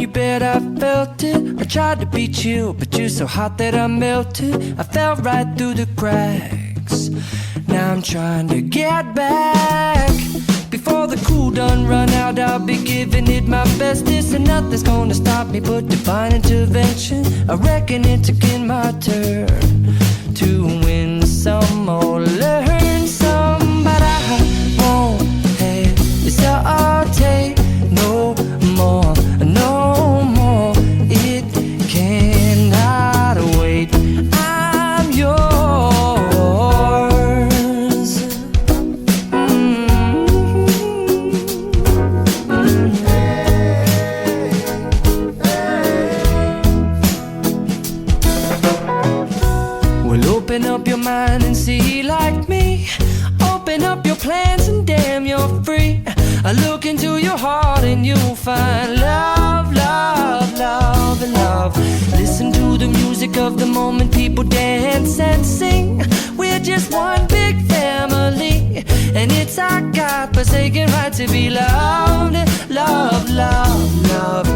you bet I felt it. I tried to be chill, but you're so hot that I melted. I fell right through the cracks. Now I'm trying to get back. Before the cool done run out, I'll be giving it my bestest. And nothing's gonna stop me but divine intervention. I reckon it's again my turn to win some or learn some. But I won't hesitate no more, no more. It cannot wait. I'm yours. Well, open up your mind and see like me. Open up your plans and damn, you're free. I look into your heart and you'll find love, love, love, and love. Listen to the music of the moment, people dance and sing. We're just one big family, and it's our God-forsaken right to be loved. Love, love, love,